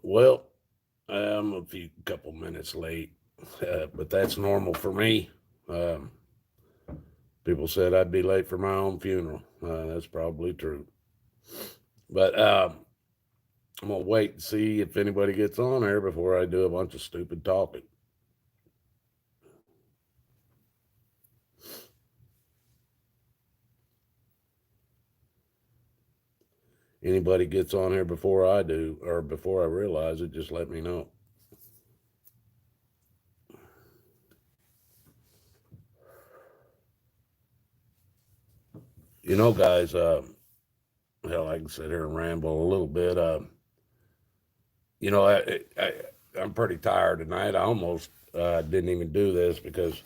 Well, I'm a few couple minutes late, but that's normal for me. Um, People said I'd be late for my own funeral. That's probably true. But I'm gonna wait and see if anybody gets on there before I do a bunch of stupid talking. Anybody gets on here before I do, or before I realize it, just let me know. Guys. Hell, I can sit here and ramble a little bit. You know, I'm pretty tired tonight. I almost didn't even do this because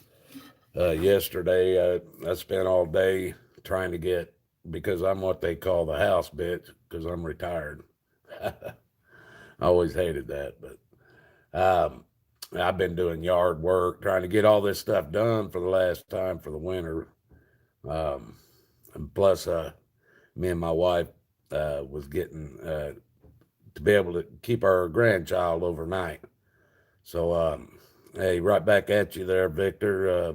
yesterday I spent all day trying to get, because I'm what they call the house bitch because I'm retired. I always hated that, but I've been doing yard work trying to get all this stuff done for the last time for the winter. Um, and plus, me and my wife was getting to be able to keep our grandchild overnight. So, hey, right back at you there, Victor.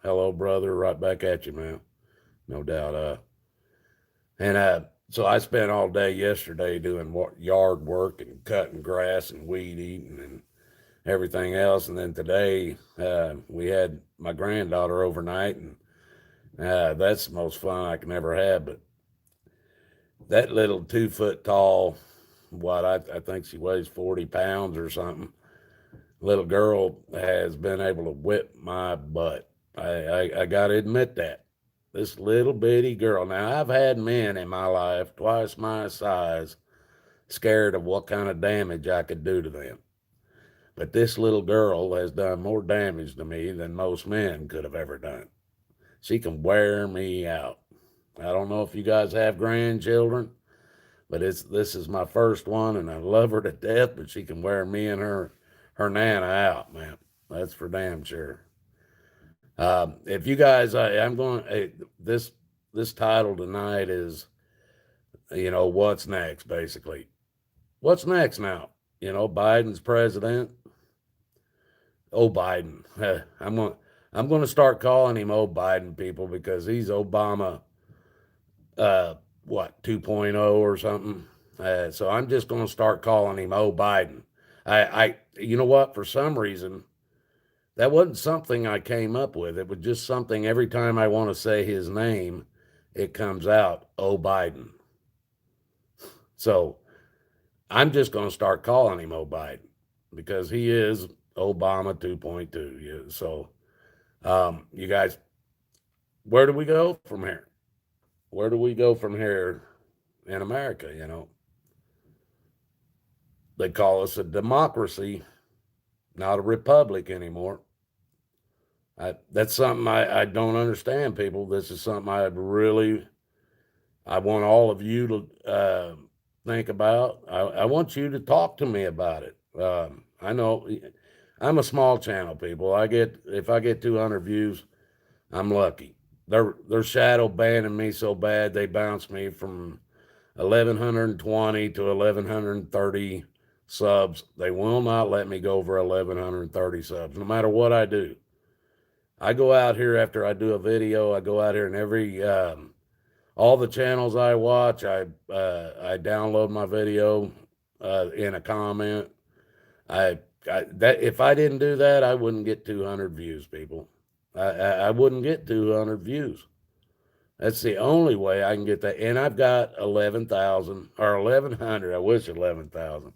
Hello, brother. Right back at you, man. No doubt. And so I spent all day yesterday doing yard work and cutting grass and weed eating and everything else. And then today we had my granddaughter overnight, and that's the most fun I can ever have. But that little 2 foot tall, I think she weighs 40 pounds or something, little girl has been able to whip my butt. I got to admit that. This little bitty girl. Now, I've had men in my life twice my size scared of what kind of damage I could do to them. But this little girl has done more damage to me than most men could have ever done. She can wear me out. I don't know if you guys have grandchildren, but this is my first one, and I love her to death. But she can wear me and her nana out, man. That's for damn sure. If you guys, I'm going. This title tonight is, what's next, basically. What's next now? Biden's president. Oh, Biden. I'm going to start calling him Oh Biden, people, because he's Obama. What 2.0 or something. So I'm just going to start calling him Oh Biden. You know what? For some reason, that wasn't something I came up with. It was just something every time I want to say his name, it comes out, Oh Biden. So I'm just going to start calling him Oh Biden because he is Obama 2.2. Yeah, so, you guys, where do we go from here? Where do we go from here in America? They call us a democracy, not a republic anymore. That's something I don't understand, people. This is something I want all of you to think about. I want you to talk to me about it. I know I'm a small channel, people. If I get 200 views, I'm lucky. They're shadow banning me so bad they bounce me from 1,120 to 1,130 subs. They will not let me go over 1,130 subs, no matter what I do. I go out here after I do a video. I go out here and all the channels I watch, I download my video in a comment. That if I didn't do that, I wouldn't get 200 views, people. I wouldn't get 200 views. That's the only way I can get that. And I've got 11,000 or 1,100. I wish 11,000,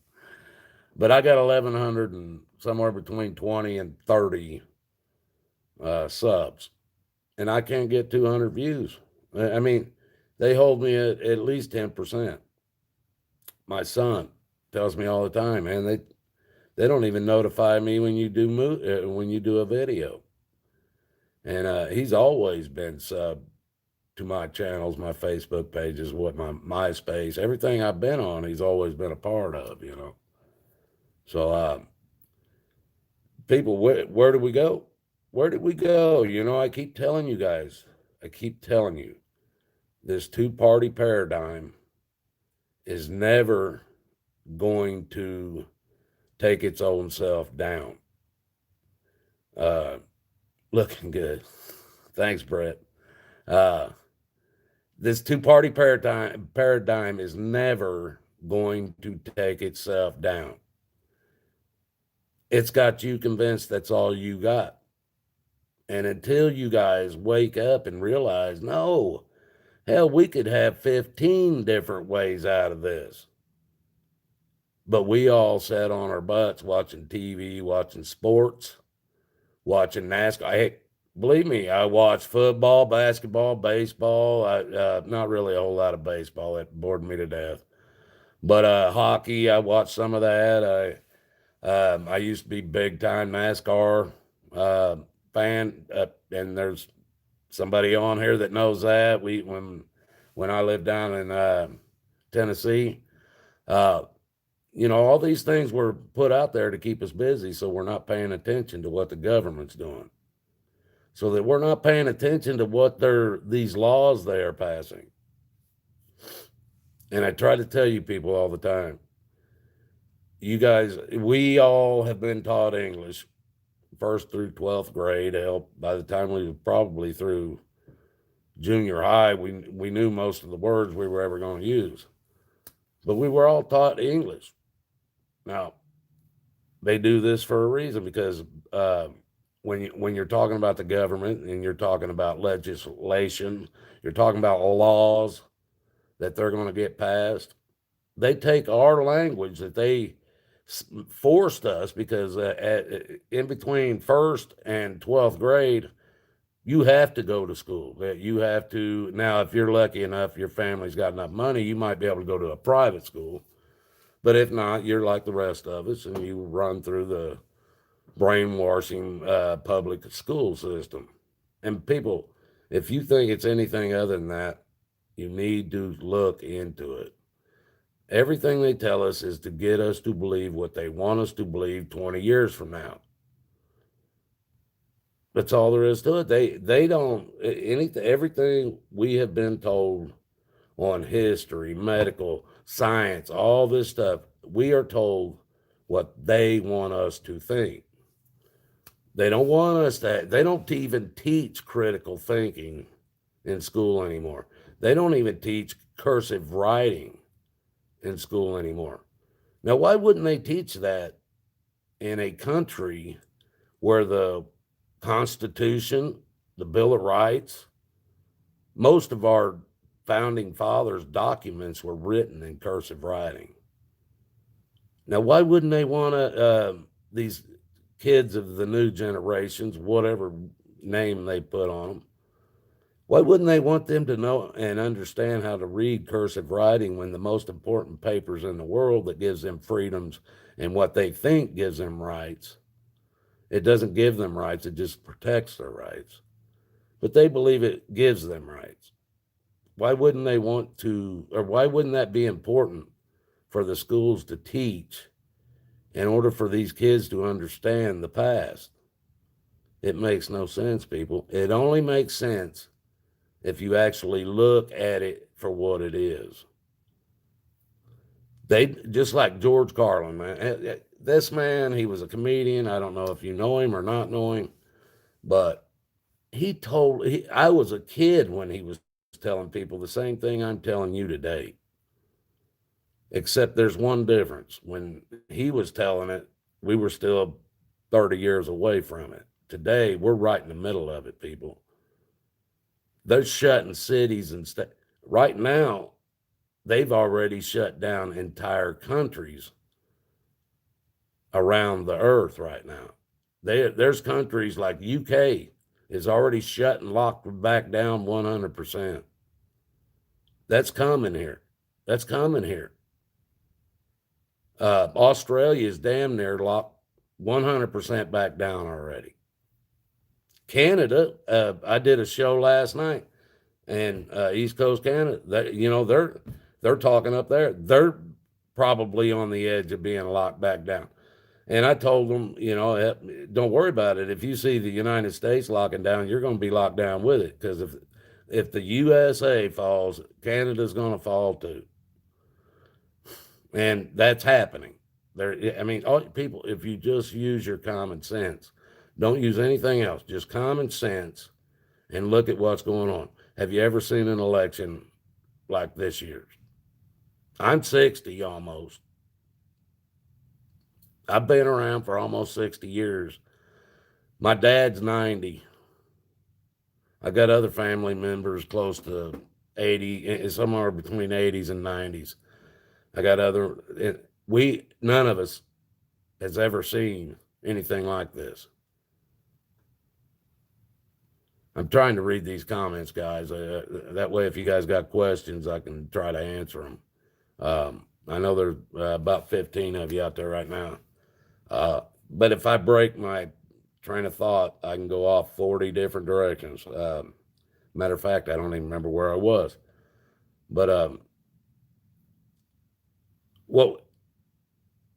but I got 1,100 and somewhere between 20 and 30 subs, and I can't get 200 views. I mean, they hold me at least 10%. My son tells me all the time, man, they don't even notify me when you do a video. And he's always been sub to my channels, my Facebook pages, what my MySpace, everything I've been on, he's always been a part of. So, people, where do we go? Where did we go? I keep telling you guys, I keep telling you, this two-party paradigm is never going to take its own self down. Looking good. Thanks, Brett. This two-party paradigm is never going to take itself down. It's got you convinced that's all you got. And until you guys wake up and realize, no, hell, we could have 15 different ways out of this. But we all sat on our butts watching TV, watching sports, watching NASCAR. Hey, believe me, I watched football, basketball, baseball. Not really a whole lot of baseball. It bored me to death. But hockey, I watched some of that. I used to be big time NASCAR fan, and there's somebody on here that knows that. When I lived down in Tennessee, all these things were put out there to keep us busy, so we're not paying attention to what the government's doing, so that we're not paying attention to what these laws they are passing. And I try to tell you people all the time, you guys, we all have been taught English, 1st through 12th grade. Hell, by the time we were probably through junior high, we knew most of the words we were ever going to use. But we were all taught English. Now, they do this for a reason, because when you're talking about the government and you're talking about legislation, you're talking about laws that they're going to get passed, they take our language that they forced us, because in between 1st and 12th grade, you have to go to school. You have to. Now, if you're lucky enough, your family's got enough money, you might be able to go to a private school. But if not, you're like the rest of us, and you run through the brainwashing public school system. And people, if you think it's anything other than that, you need to look into it. Everything they tell us is to get us to believe what they want us to believe 20 years from now. That's all there is to it. They don't everything we have been told on history, medical, science, all this stuff, we are told what they want us to think. They don't want us to, they don't even teach critical thinking in school anymore. They don't even teach cursive writing in school anymore. Now, why wouldn't they teach that in a country where the Constitution, the Bill of Rights, most of our founding fathers' documents were written in cursive writing? Now, why wouldn't they want to, these kids of the new generations, whatever name they put on them, why wouldn't they want them to know and understand how to read cursive writing, when the most important papers in the world that gives them freedoms and what they think gives them rights, it doesn't give them rights, it just protects their rights. But they believe it gives them rights. Why wouldn't they want to, or why wouldn't that be important for the schools to teach in order for these kids to understand the past? It makes no sense, people. It only makes sense if you actually look at it for what it is. They, just like George Carlin, man. This man, he was a comedian. I don't know if you know him or not know him, but I was a kid when he was telling people the same thing I'm telling you today. Except there's one difference. When he was telling it, we were still 30 years away from it. Today, we're right in the middle of it, people. They're shutting cities and stuff. Right now, they've already shut down entire countries around the earth right now. There's countries like UK is already shut and locked back down 100%. That's coming here. That's coming here. Australia is damn near locked 100% back down already. Canada, I did a show last night, and East Coast Canada, they're talking up there. They're probably on the edge of being locked back down. And I told them, don't worry about it. If you see the United States locking down, you're going to be locked down with it, because if the USA falls, Canada's going to fall too. And that's happening. There, I mean, all people, if you just use your common sense, don't use anything else, just common sense, and look at what's going on. Have you ever seen an election like this year's? I'm 60 almost. I've been around for almost 60 years. My dad's 90. I got other family members close to 80, somewhere between 80s and 90s. I got none of us has ever seen anything like this. I'm trying to read these comments, guys. That way, if you guys got questions, I can try to answer them. I know there's about 15 of you out there right now. But if I break my train of thought, I can go off 40 different directions. Matter of fact, I don't even remember where I was. But well,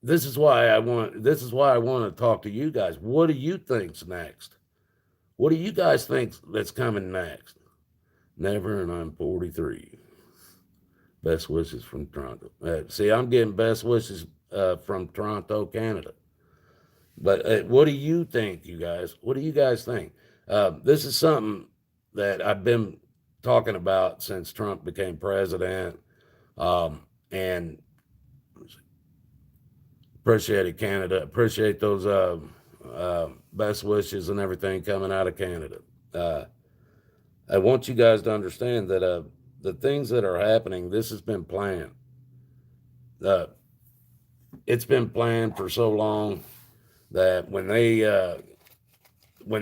this is why I want to talk to you guys. What do you think's next? What do you guys think that's coming next? Never, and I'm 43. Best wishes from Toronto. See, I'm getting best wishes from Toronto, Canada. But what do you think, you guys? What do you guys think? This is something that I've been talking about since Trump became president. And appreciate Canada. Appreciate those best wishes and everything coming out of Canada. I want you guys to understand that the things that are happening, this has been planned. It's been planned for so long that when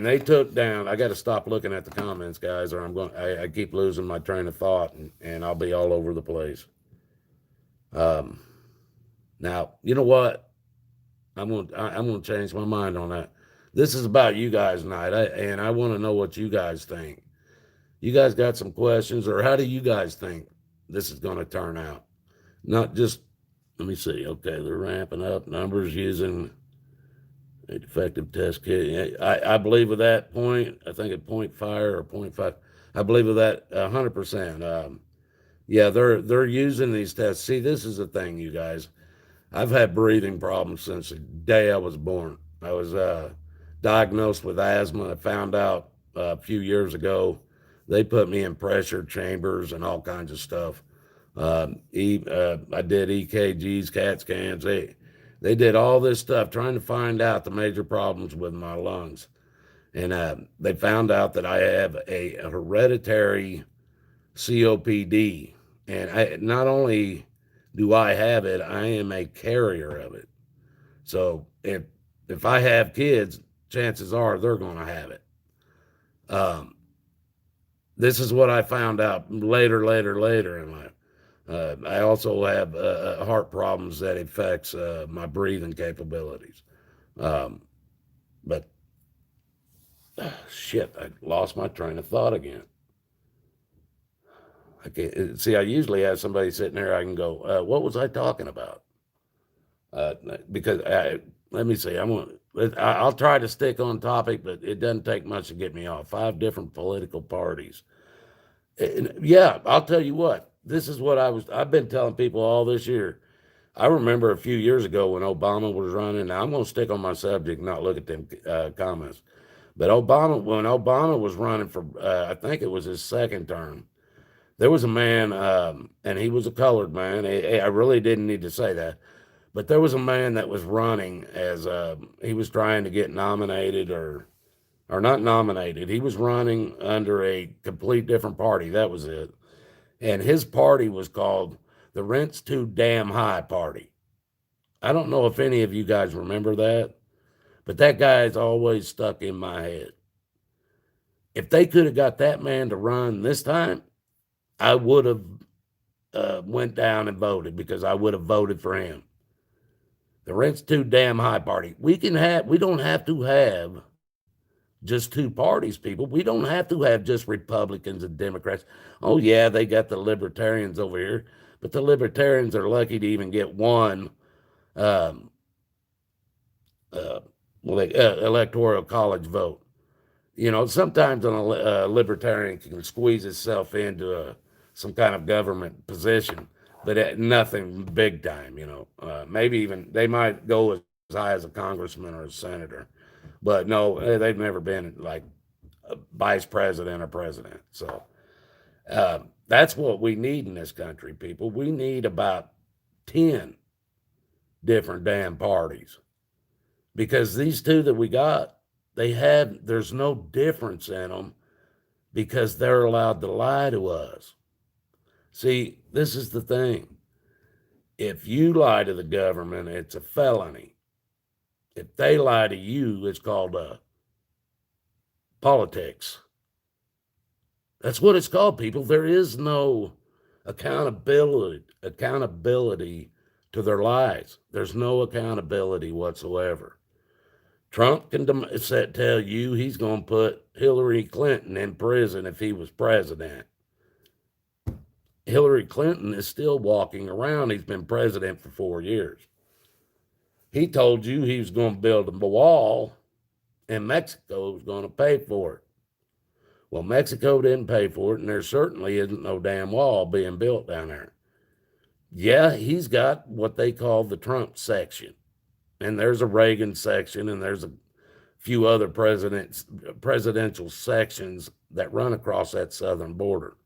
they took down, I got to stop looking at the comments, guys, or I keep losing my train of thought and I'll be all over the place. Now, you know what? I'm gonna change my mind on that. This is about you guys tonight, and I want to know what you guys think. You guys got some questions, or how do you guys think this is going to turn out? Not just, let me see. Okay, they're ramping up numbers using a defective test kit. I believe with that point, I think at 0.5 or 0.5, I believe with that 100%. Yeah, they're using these tests. See, this is the thing, you guys. I've had breathing problems since the day I was born. I was diagnosed with asthma. I found out a few years ago. They put me in pressure chambers and all kinds of stuff. I did EKGs, CAT scans. They did all this stuff trying to find out the major problems with my lungs. And they found out that I have a hereditary COPD. And not only do I have it, I am a carrier of it. So if I have kids, chances are they're going to have it. This is what I found out later in life. I also have heart problems that affects my breathing capabilities. But shit, I lost my train of thought again. I can't see. I usually have somebody sitting there. I can go, what was I talking about? Because let me see. I'll try to stick on topic, but it doesn't take much to get me off. 5 different political parties. And yeah, I'll tell you what. This is what I've been telling people all this year. I remember a few years ago when Obama was running. Now I'm going to stick on my subject, not look at them comments. But when Obama was running for, I think it was his second term. There was a man, and he was a colored man. I really didn't need to say that. But there was a man that was running as he was trying to get nominated or not nominated. He was running under a complete different party. That was it. And his party was called the Rent's Too Damn High Party. I don't know if any of you guys remember that, but that guy's always stuck in my head. If they could have got that man to run this time, I would have went down and voted because I would have voted for him. The Rent's Too Damn High Party. We don't have to have just two parties, people. We don't have to have just Republicans and Democrats. Oh yeah, they got the libertarians over here, but the libertarians are lucky to even get one electoral college vote. You know, sometimes a libertarian can squeeze itself into some kind of government position. but nothing big time, maybe even they might go as high as a congressman or a senator, but no, they've never been like a vice president or president. So that's what we need in this country, people. We need about 10 different damn parties, because these two that we got, there's no difference in them because they're allowed to lie to us. See, this is the thing. If you lie to the government, it's a felony. If they lie to you, it's called politics. That's what it's called, people. There is no accountability to their lies. There's no accountability whatsoever. Trump can tell you he's going to put Hillary Clinton in prison if he was president. Hillary Clinton is still walking around. He's been president for 4 years. He told you he was going to build a wall and Mexico was going to pay for it. Well, Mexico didn't pay for it, and there certainly isn't no damn wall being built down there. Yeah, he's got what they call the Trump section, and there's a Reagan section, and there's a few other presidential sections that run across that southern border.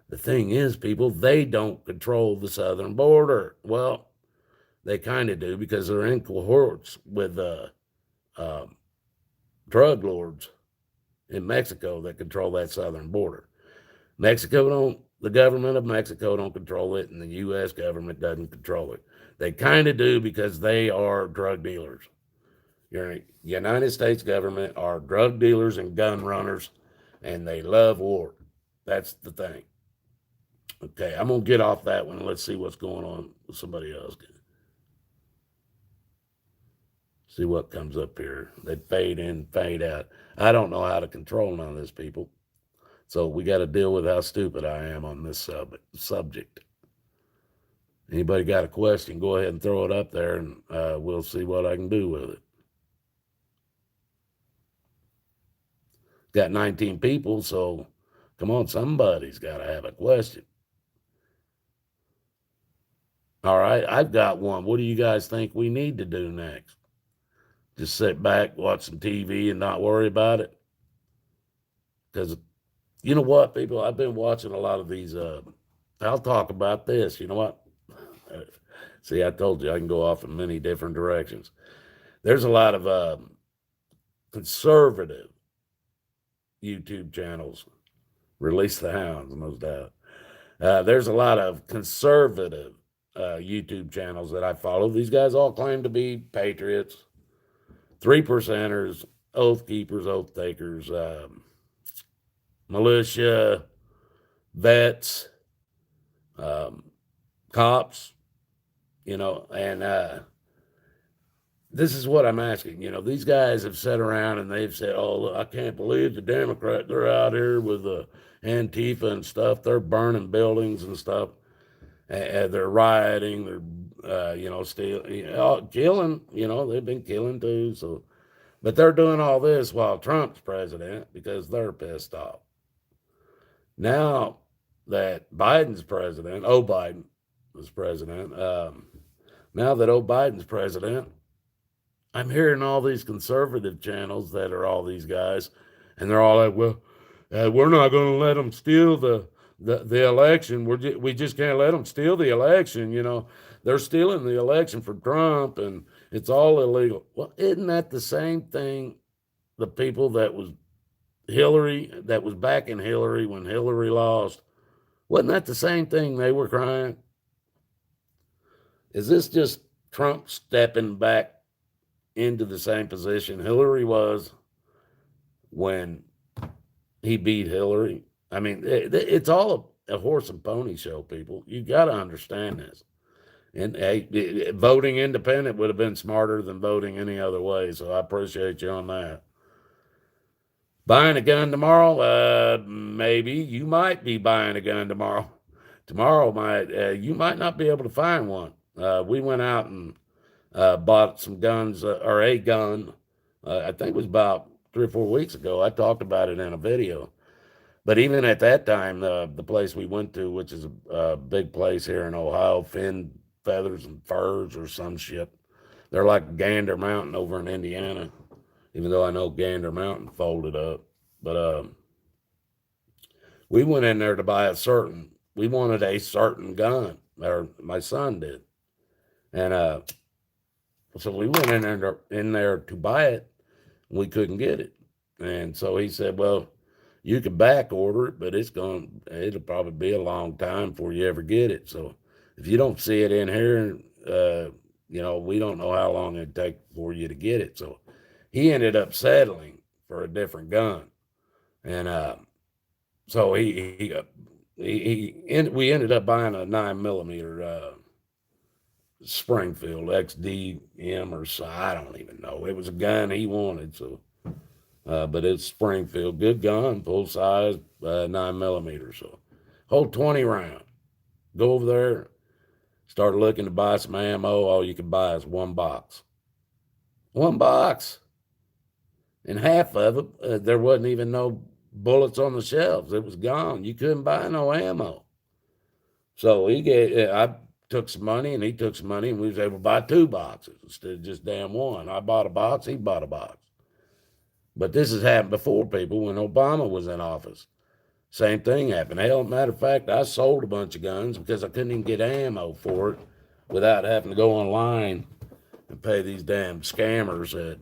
The thing is, people, they don't control the southern border. Well, they kind of do, because they're in cohorts with drug lords in Mexico that control that southern border. The government of Mexico don't control it, and the U.S. government doesn't control it. They kind of do, because they are drug dealers. Your United States government are drug dealers and gun runners, and they love war. That's the thing. Okay, I'm going to get off that one. Let's see what's going on with somebody else. See what comes up here. They fade in, fade out. I don't know how to control none of this, people. So we got to deal with how stupid I am on this subject. Anybody got a question, go ahead and throw it up there, and we'll see what I can do with it. Got 19 people, so come on, somebody's got to have a question. All right, I've got one. What do you guys think we need to do next? Just sit back, watch some TV, and not worry about it? Because you know what, people? I've been watching a lot of these. I'll talk about this. You know what? See, I told you I can go off in many different directions. There's a lot of conservative YouTube channels. Release the Hounds, no doubt. There's a lot of conservative YouTube channels that I follow. These guys all claim to be patriots, 3%ers, oath keepers, oath takers, militia, vets, cops, and this is what I'm asking. These guys have sat around and they've said, oh, look, I can't believe the Democrats, they're out here with Antifa and stuff. They're burning buildings and stuff. They're rioting. They're, stealing, killing, they've been killing too. So, but they're doing all this while Trump's president because they're pissed off. Now that Biden's president, Biden was president. Now that Biden's president, I'm hearing all these conservative channels that are all these guys, and they're all like, well, we're not going to let them steal the election. We just can't let them steal the election. They're stealing the election for Trump, and it's all illegal. Well, isn't that the same thing? The people that was backing Hillary when Hillary lost, wasn't that the same thing they were crying? Is this just Trump stepping back into the same position Hillary was when he beat Hillary? I mean, it's all a horse and pony show, people. You got to understand this. And voting independent would have been smarter than voting any other way. So I appreciate you on that. Buying a gun tomorrow? Maybe you might be buying a gun tomorrow. Tomorrow you might not be able to find one. We went out and bought some guns, or a gun. I think it was about 3 or 4 weeks ago. I talked about it in a video. But even at that time, the place we went to, which is a big place here in Ohio, Finn Feathers and Furs or some shit. They're like Gander Mountain over in Indiana, even though I know Gander Mountain folded up. But we went in there to buy we wanted a certain gun, or my son did. And so we went in there to buy it. And we couldn't get it. And so he said, well, you can back order it, but it'll probably be a long time before you ever get it. So if you don't see it in here, we don't know how long it'd take for you to get it. So he ended up settling for a different gun. And so we ended up buying a 9mm Springfield XDM or so. I don't even know. It was a gun he wanted. So, but it's Springfield, good gun, full size, 9mm. So hold 20 round. Go over there, start looking to buy some ammo. All you can buy is one box. One box. And half of it, there wasn't even no bullets on the shelves. It was gone. You couldn't buy no ammo. So I took some money and he took some money and we was able to buy 2 boxes instead of just damn one. I bought a box, he bought a box. But this has happened before, people, when Obama was in office. Same thing happened. Hell, matter of fact, I sold a bunch of guns because I couldn't even get ammo for it without having to go online and pay these damn scammers at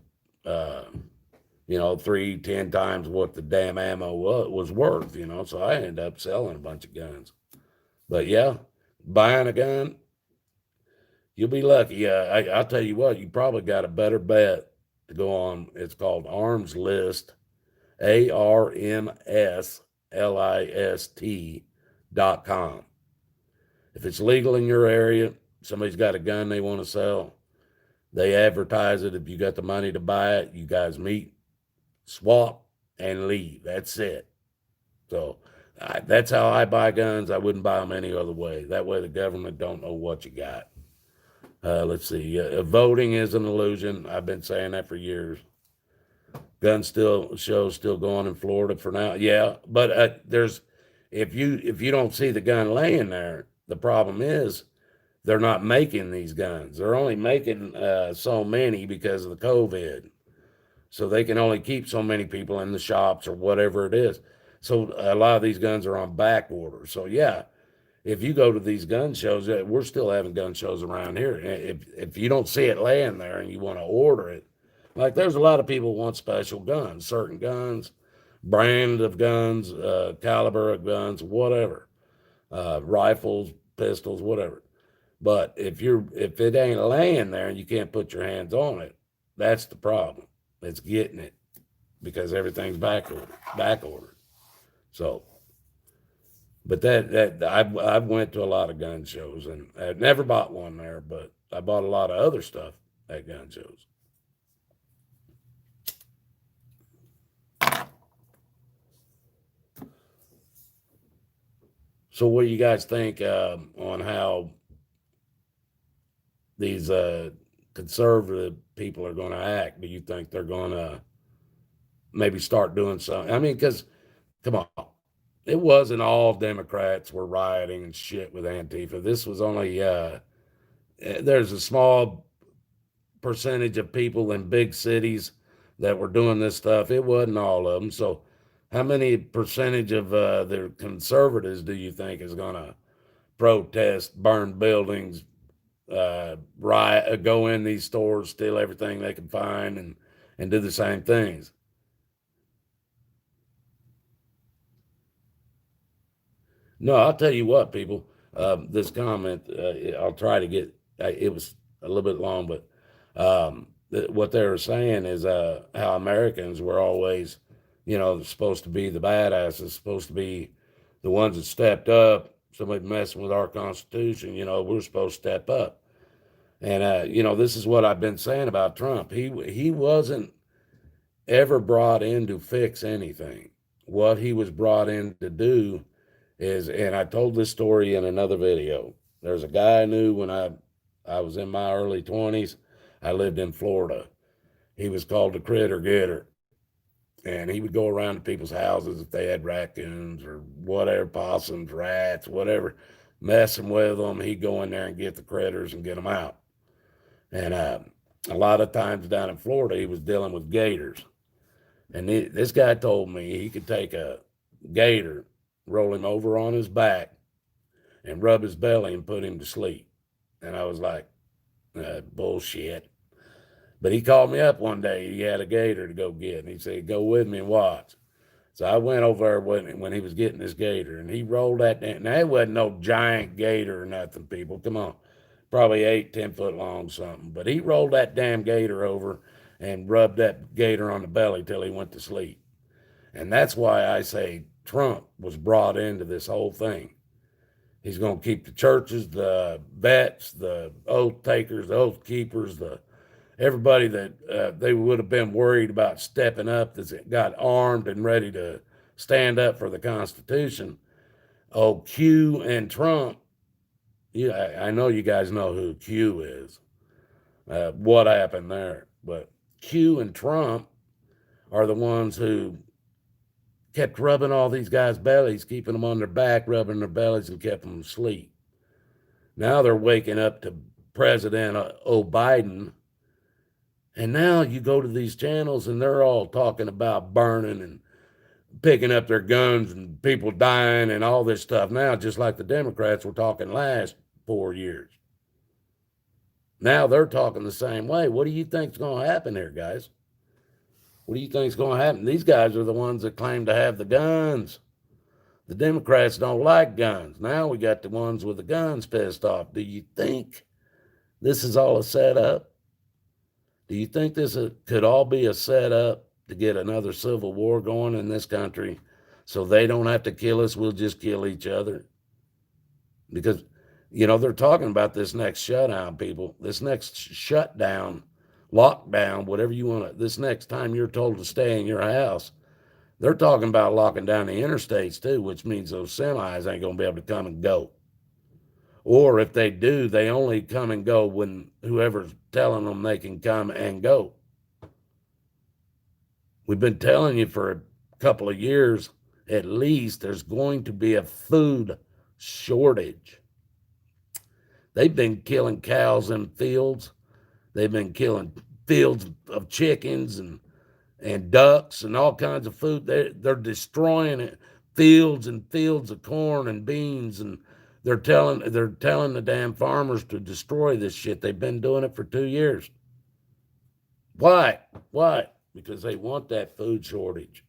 3-10 times what the damn ammo was worth, so I ended up selling a bunch of guns. But yeah, buying a gun, you'll be lucky. I'll tell you what, you probably got a better bet to go on. It's called Arms List, ARMSLIST.com. If it's legal in your area, somebody's got a gun they want to sell, they advertise it. If you got the money to buy it, you guys meet, swap, and leave. That's it. So that's how I buy guns. I wouldn't buy them any other way. That way the government don't know what you got. Let's see. Voting is an illusion. I've been saying that for years. Gun shows still going in Florida for now. Yeah, but if you don't see the gun laying there, the problem is they're not making these guns. They're only making so many because of the COVID. So they can only keep so many people in the shops or whatever it is. So a lot of these guns are on back order. So yeah, if you go to these gun shows, we're still having gun shows around here. If you don't see it laying there and you want to order it, like there's a lot of people want special guns, certain guns, brand of guns, caliber of guns, whatever, rifles, pistols, whatever. But if it ain't laying there and you can't put your hands on it, that's the problem. It's getting it because everything's back ordered. So, but I've went to a lot of gun shows and I've never bought one there, but I bought a lot of other stuff at gun shows. So what do you guys think on how these conservative people are going to act? Do you think they're going to maybe start doing something? I mean, because come on, it wasn't all Democrats were rioting and shit with Antifa. This was only there's a small percentage of people in big cities that were doing this stuff. It wasn't all of them. So how many percentage of the conservatives do you think is going to protest, burn buildings, riot, go in these stores, steal everything they can find, and do the same things? No, I'll tell you what, people. This comment, I'll try to get. It was a little bit long, but what they were saying is how Americans were always, supposed to be the badasses, supposed to be the ones that stepped up. Somebody messing with our Constitution, we're supposed to step up. And this is what I've been saying about Trump. He wasn't ever brought in to fix anything. What he was brought in to do is, and I told this story in another video. There's a guy I knew when I was in my early 20s. I lived in Florida. He was called the Critter Getter. And he would go around to people's houses if they had raccoons or whatever, possums, rats, whatever, messing with them. He'd go in there and get the critters and get them out. And a lot of times down in Florida, he was dealing with gators. And this guy told me he could take a gator, roll him over on his back, and rub his belly and put him to sleep. And I was like, bullshit. But he called me up one day. He had a gator to go get, and he said, go with me and watch. So I went over there when he was getting this gator, and he rolled that down. Now, it wasn't no giant gator or nothing, people. Come on. Probably 8, 10 foot long, something. But he rolled that damn gator over and rubbed that gator on the belly till he went to sleep. And that's why I say Trump was brought into this whole thing. He's going to keep the churches, the vets, the oath takers, the oath keepers, everybody that they would have been worried about stepping up, that got armed and ready to stand up for the Constitution. Oh, Q and Trump. Yeah, I know you guys know who Q is. What happened there? But Q and Trump are the ones who kept rubbing all these guys' bellies, keeping them on their back, rubbing their bellies, and kept them asleep. Now they're waking up to President Biden. And now you go to these channels and they're all talking about burning and picking up their guns and people dying and all this stuff now, just like the Democrats were talking last 4 years. Now they're talking the same way. What do you think's going to happen here, guys? What do you think's going to happen? These guys are the ones that claim to have the guns. The Democrats don't like guns. Now we got the ones with the guns pissed off. Do you think this is all a setup? Do you think this could all be a setup to get another civil war going in this country so they don't have to kill us? We'll just kill each other. Because, they're talking about this next shutdown, people. This next shutdown, lockdown, whatever you want to, this next time you're told to stay in your house, they're talking about locking down the interstates too, which means those semis ain't going to be able to come and go. Or if they do, they only come and go when whoever's telling them they can come and go. We've been telling you for a couple of years, at least, there's going to be a food shortage. They've been killing cows in fields. They've been killing fields of chickens and ducks and all kinds of food. They're destroying it, fields and fields of corn and beans, and they're telling the damn farmers to destroy this shit. They've been doing it for 2 years. Why? Because they want that food shortage.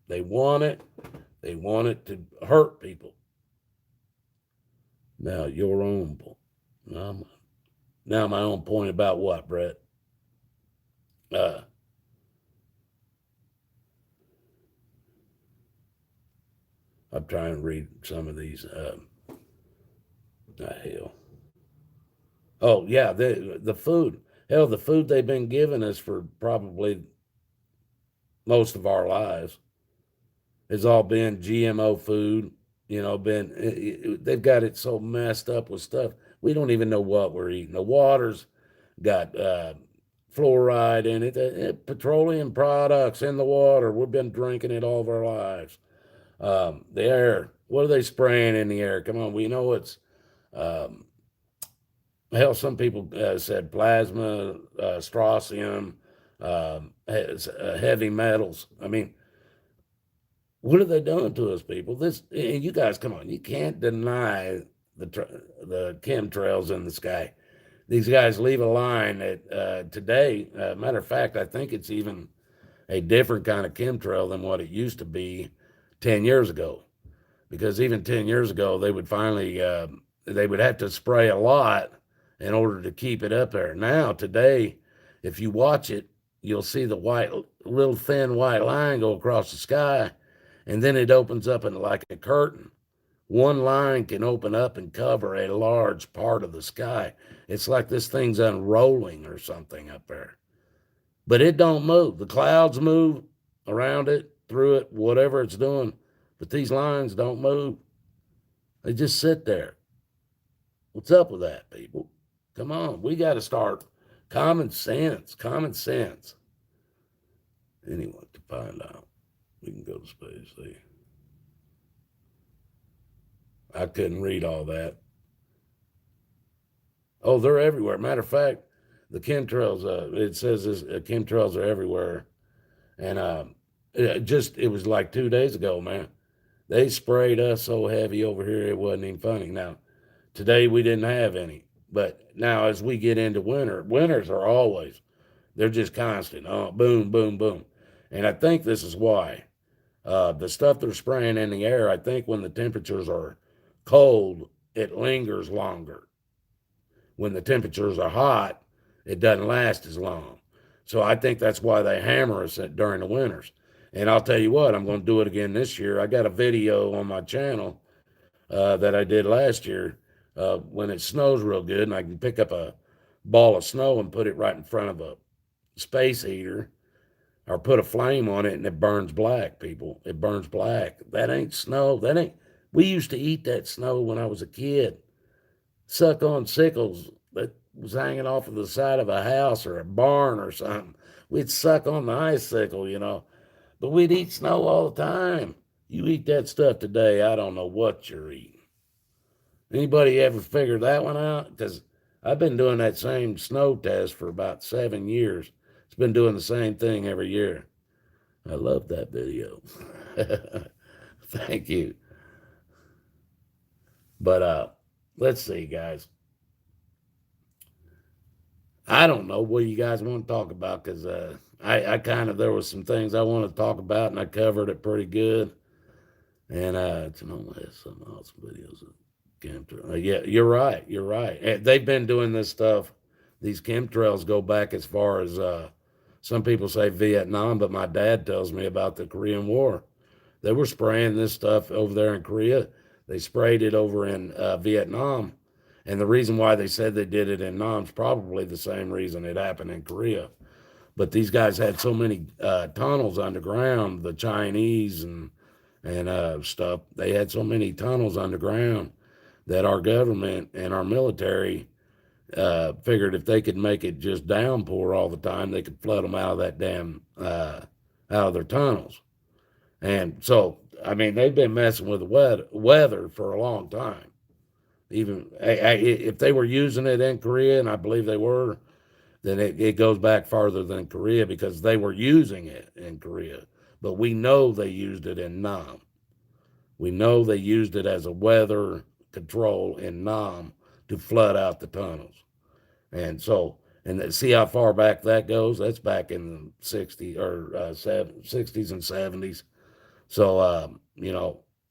They want it. They want it to hurt people. Now, your own point. Now my own point about what, Brett? I'm trying to read some of these. Hell. Oh, yeah, the food. Hell, the food they've been giving us for probably most of our lives has all been GMO food. They've got it so messed up with stuff. We don't even know what we're eating. The water's got fluoride in it, petroleum products in the water. We've been drinking it all of our lives. The air, what are they spraying in the air? Come on, we know it's, hell, some people said plasma, strontium, heavy metals. I mean, what are they doing to us, people? You guys, come on, you can't deny the chemtrails in the sky. These guys leave a line that today, matter of fact, I think it's even a different kind of chemtrail than what it used to be 10 years ago. Because even 10 years ago, they would they would have to spray a lot in order to keep it up there. Now, today, if you watch it, you'll see the little thin white line go across the sky, and then it opens up into like a curtain. One line can open up and cover a large part of the sky. It's like this thing's unrolling or something up there. But it don't move. The clouds move around it, through it, whatever it's doing. But these lines don't move. They just sit there. What's up with that, people? Come on. We got to start common sense. Anyway, to find out. We can go to space. See, I couldn't read all that. Oh, they're everywhere. Matter of fact, the chemtrails. It says this, chemtrails are everywhere, and it was like 2 days ago, man. They sprayed us so heavy over here it wasn't even funny. Now, today we didn't have any, but now as we get into winter, winters are always they're just constant. Oh, boom, boom, boom, and I think this is why. The stuff they're spraying in the air, I think when the temperatures are cold, it lingers longer. When the temperatures are hot, it doesn't last as long. So I think that's why they hammer us during the winters. And I'll tell you what, I'm going to do it again this year. I got a video on my channel that I did last year when it snows real good, and I can pick up a ball of snow and put it right in front of a space heater or put a flame on it and it burns black, people. It burns black. That ain't snow. That ain't. We used to eat that snow when I was a kid. Suck on sickles that was hanging off of the side of a house or a barn or something. We'd suck on the icicle. But we'd eat snow all the time. You eat that stuff today, I don't know what you're eating. Anybody ever figured that one out? Because I've been doing that same snow test for about 7 years. It's been doing the same thing every year. I love that video. Thank you. But let's see, guys. I don't know what you guys want to talk about because I kind of there was some things I want to talk about and I covered it pretty good. And it's only some awesome videos of chemtrails. Yeah, you're right. You're right. They've been doing this stuff. These chemtrails go back as far as some people say Vietnam, but my dad tells me about the Korean War. They were spraying this stuff over there in Korea. They sprayed it over in Vietnam. And the reason why they said they did it in Nam is probably the same reason it happened in Korea. But these guys had so many tunnels underground, the Chinese and stuff. They had so many tunnels underground that our government and our military figured if they could make it just downpour all the time, they could flood them out of that damn out of their tunnels. And so, I mean, they've been messing with the weather for a long time. Even if they were using it in Korea, and I believe they were, then it goes back farther than Korea because they were using it in Korea. But we know they used it in Nam. We know they used it as a weather control in Nam to flood out the tunnels. And so, and see how far back that goes? That's back in the 60s or 60s and 70s. So,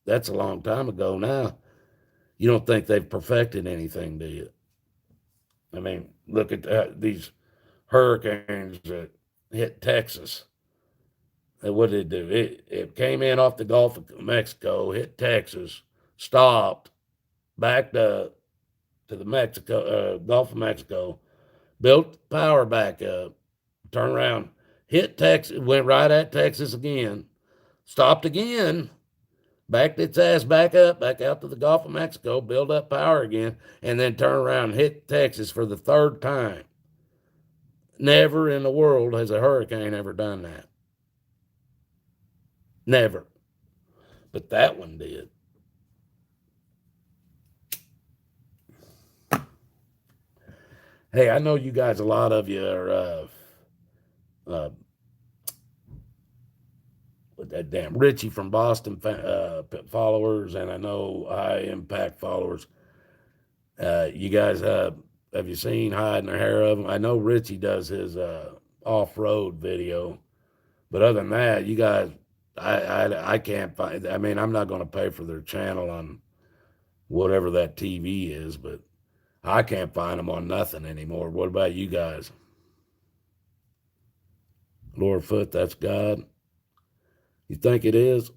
that's a long time ago now. You don't think they've perfected anything, do you? I mean, look at these hurricanes that hit Texas. And what did it do? It came in off the Gulf of Mexico, hit Texas, stopped, backed up to the Gulf of Mexico, built power back up, turned around, hit Texas, went right at Texas again, stopped again, backed its ass back up, back out to the Gulf of Mexico, build up power again, and then turn around and hit Texas for the third time. Never in the world has a hurricane ever done that. Never. But that one did. Hey, I know you guys, a lot of you are with that damn Richie from Boston followers, and I know High Impact followers. You guys, have you seen Hide and a Hair of them? I know Richie does his off-road video, but other than that, you guys, I can't find. I mean, I'm not going to pay for their channel on whatever that TV is, but I can't find them on nothing anymore. What about you guys? Lord Foot, that's God. You think it is?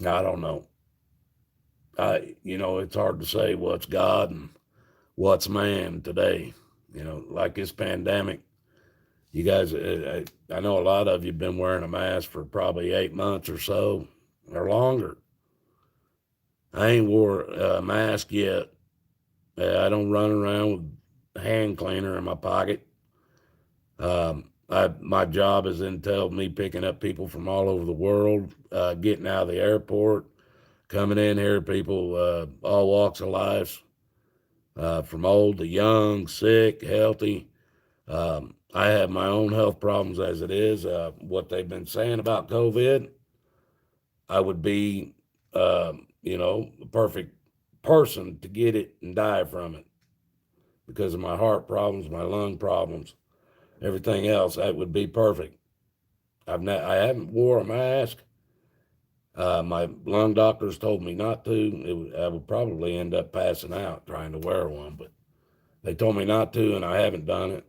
I don't know. It's hard to say what's God and what's man today. Like this pandemic. You guys, I know a lot of you have been wearing a mask for probably 8 months or so, or longer. I ain't wore a mask yet. I don't run around with a hand cleaner in my pocket. My job has entailed me picking up people from all over the world, getting out of the airport, coming in here, people, all walks of life, from old to young, sick, healthy. I have my own health problems as it is. What they've been saying about COVID, I would be, the perfect person to get it and die from it because of my heart problems, my lung problems, everything else. That would be perfect. I haven't wore a mask. My lung doctors told me not to. I would probably end up passing out trying to wear one, but they told me not to, and I haven't done it.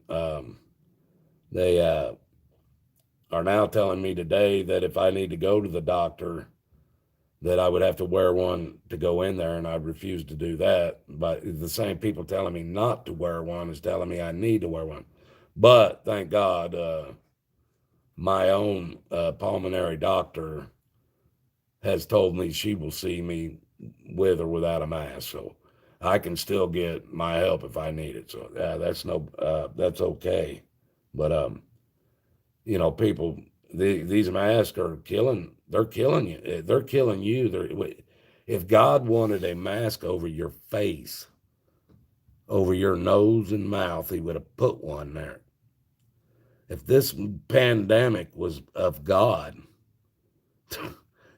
They are now telling me today that if I need to go to the doctor, that I would have to wear one to go in there, and I refuse to do that. But the same people telling me not to wear one is telling me I need to wear one. But thank God, my own pulmonary doctor has told me she will see me with or without a mask, so I can still get my help if I need it. So that's okay. But people, these masks are killing. They're killing you. They're killing you. If God wanted a mask over your face, over your nose and mouth, He would have put one there. If this pandemic was of God,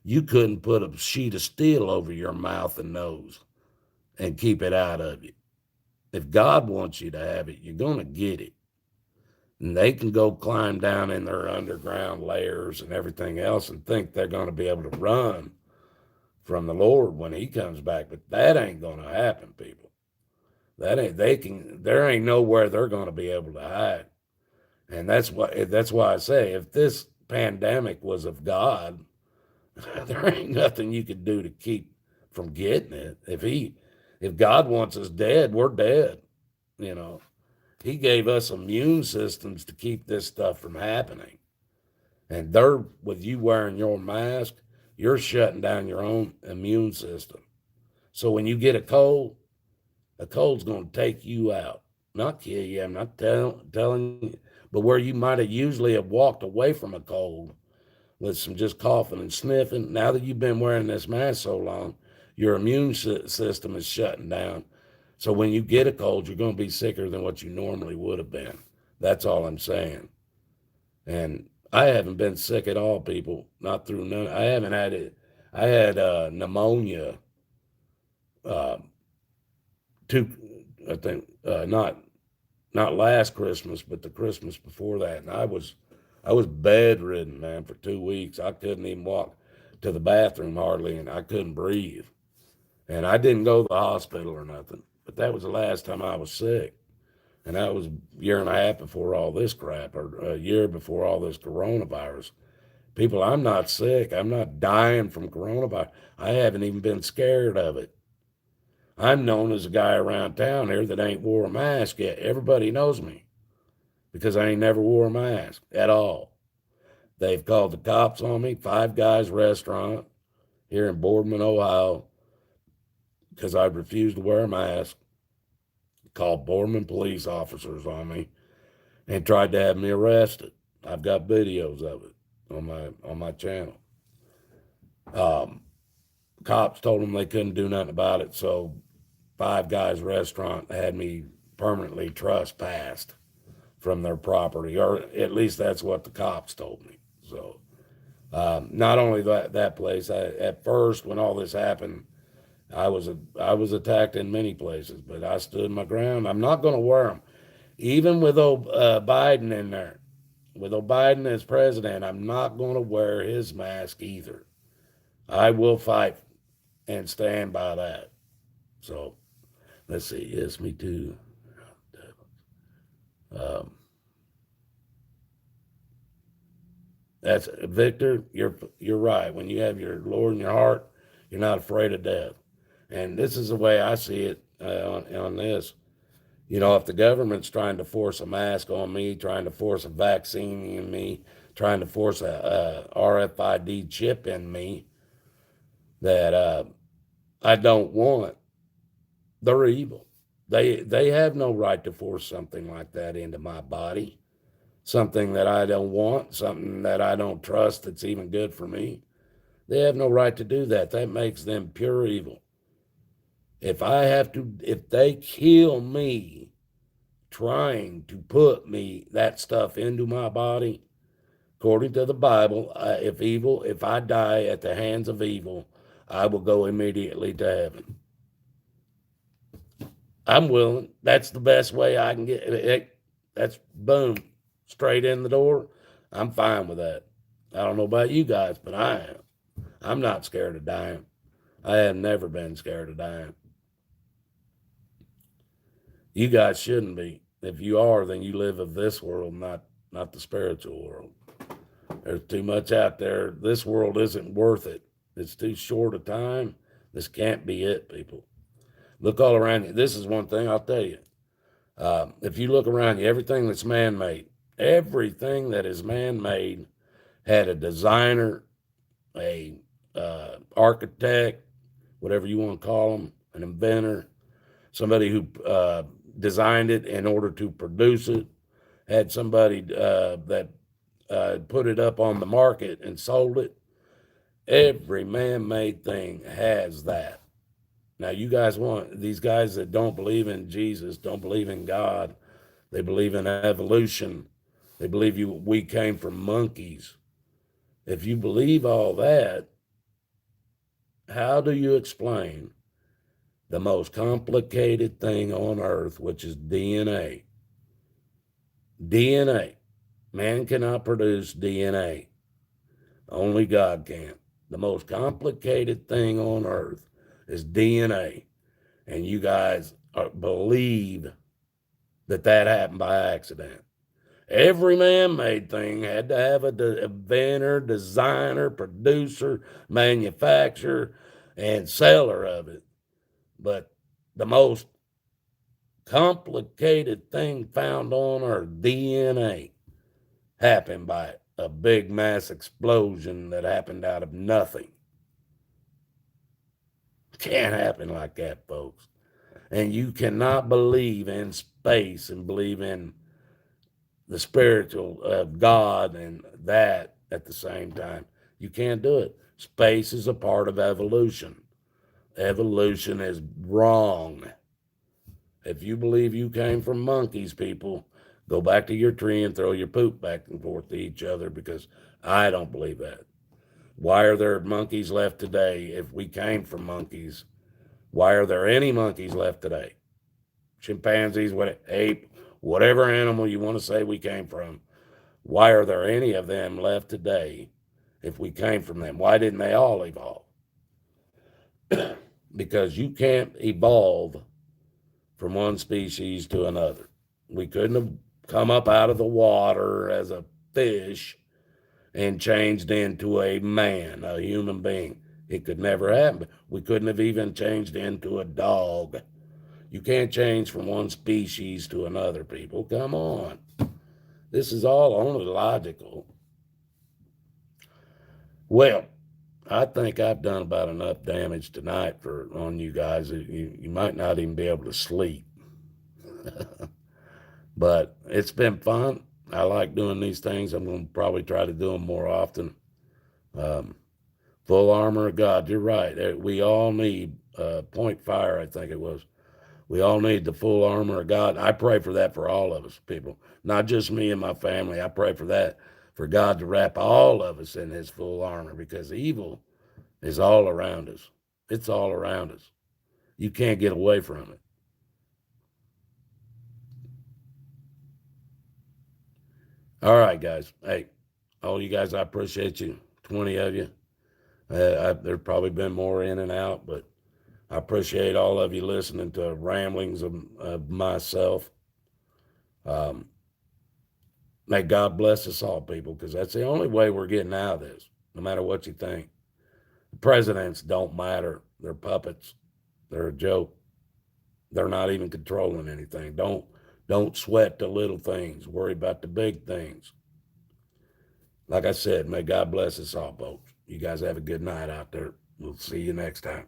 you couldn't put a sheet of steel over your mouth and nose and keep it out of you. If God wants you to have it, you're going to get it. And they can go climb down in their underground layers and everything else and think they're going to be able to run from the Lord when He comes back. But that ain't going to happen, people. There ain't nowhere they're going to be able to hide. And that's why I say, if this pandemic was of God, there ain't nothing you could do to keep from getting it. If God wants us dead, we're dead. You know, He gave us immune systems to keep this stuff from happening. And with you wearing your mask, you're shutting down your own immune system. So when you get a cold's going to take you out, not kill you. I'm not telling you, but where you might have usually have walked away from a cold with some just coughing and sniffing, now that you've been wearing this mask so long, your immune system is shutting down. So when you get a cold, you're going to be sicker than what you normally would have been. That's all I'm saying. And I haven't been sick at all, people. Not through none. I haven't had it. I had pneumonia. Uh, two, I think not last Christmas, but the Christmas before that, and I was bedridden, man, for 2 weeks. I couldn't even walk to the bathroom hardly, and I couldn't breathe. And I didn't go to the hospital or nothing. But that was the last time I was sick. And that was a year and a half before all this crap, or a year before all this coronavirus. People, I'm not sick. I'm not dying from coronavirus. I haven't even been scared of it. I'm known as a guy around town here that ain't wore a mask yet. Everybody knows me because I ain't never wore a mask at all. They've called the cops on me, Five Guys restaurant here in Boardman, Ohio, because I refused to wear a mask. Called Boardman police officers on me and tried to have me arrested. I've got videos of it on my channel. Cops told them they couldn't do nothing about it, so Five Guys restaurant had me permanently trespassed from their property, or at least that's what the cops told me. So not only that place, at first when all this happened, I was attacked in many places, but I stood my ground. I'm not going to wear them, even with Biden in there. With Biden as president, I'm not going to wear his mask either. I will fight and stand by that. So let's see. Yes, me too. Um, that's Victor. You're right. When you have your Lord in your heart, you're not afraid of death. And this is the way I see it on this. If the government's trying to force a mask on me, trying to force a vaccine in me, trying to force a RFID chip in me that I don't want, they're evil. They have no right to force something like that into my body. something that I don't want, something that I don't trust that's even good for me. They have no right to do that. That makes them pure evil. If they kill me trying to put that stuff into my body, according to the Bible, if I die at the hands of evil, I will go immediately to heaven. I'm willing. That's the best way I can get it. That's boom, straight in the door. I'm fine with that. I don't know about you guys, but I am. I'm not scared of dying. I have never been scared of dying. You guys shouldn't be. If you are, then you live of this world, not the spiritual world. There's too much out there. This world isn't worth it. It's too short a time. This can't be it, people. Look all around you. This is one thing I'll tell you. If you look around you, everything that's man-made, everything that is man-made had a designer, a architect, whatever you want to call them, an inventor, somebody who designed it in order to produce it, had somebody that put it up on the market and sold it. Every man-made thing has that. Now, these guys that don't believe in Jesus, don't believe in God, they believe in evolution. They believe we came from monkeys. If you believe all that, how do you explain the most complicated thing on earth, which is DNA? DNA. Man cannot produce DNA. Only God can. The most complicated thing on earth is DNA. And you guys believe that happened by accident. Every man-made thing had to have an inventor, designer, producer, manufacturer, and seller of it. But the most complicated thing found on earth, DNA, happened by a big mass explosion that happened out of nothing. Can't happen like that, folks. And you cannot believe in space and believe in the spiritual of God and that at the same time. You can't do it. Space is a part of evolution. Evolution is wrong. If you believe you came from monkeys, people, go back to your tree and throw your poop back and forth to each other, because I don't believe that. Why are there monkeys left today if we came from monkeys? Why are there any monkeys left today? Chimpanzees, ape, whatever animal you want to say we came from. Why are there any of them left today if we came from them? Why didn't they all evolve? Because you can't evolve from one species to another. We couldn't have come up out of the water as a fish and changed into a man, a human being. It could never happen. We couldn't have even changed into a dog. You can't change from one species to another, people. Come on. This is all only logical. Well, I think I've done about enough damage tonight on you guys. You might not even be able to sleep. But it's been fun. I like doing these things. I'm going to probably try to do them more often. Full armor of God. You're right. We all need point fire, I think it was. We all need the full armor of God. I pray for that for all of us, people. Not just me and my family. I pray for that, for God to wrap all of us in his full armor, because evil is all around us. It's all around us. You can't get away from it. All right, guys. Hey, all you guys, I appreciate you. 20 of you. There's probably been more in and out, but I appreciate all of you listening to ramblings of myself. May God bless us all, people, because that's the only way we're getting out of this, no matter what you think. The presidents don't matter. They're puppets. They're a joke. They're not even controlling anything. Don't sweat the little things. Worry about the big things. Like I said, may God bless us all, folks. You guys have a good night out there. We'll see you next time.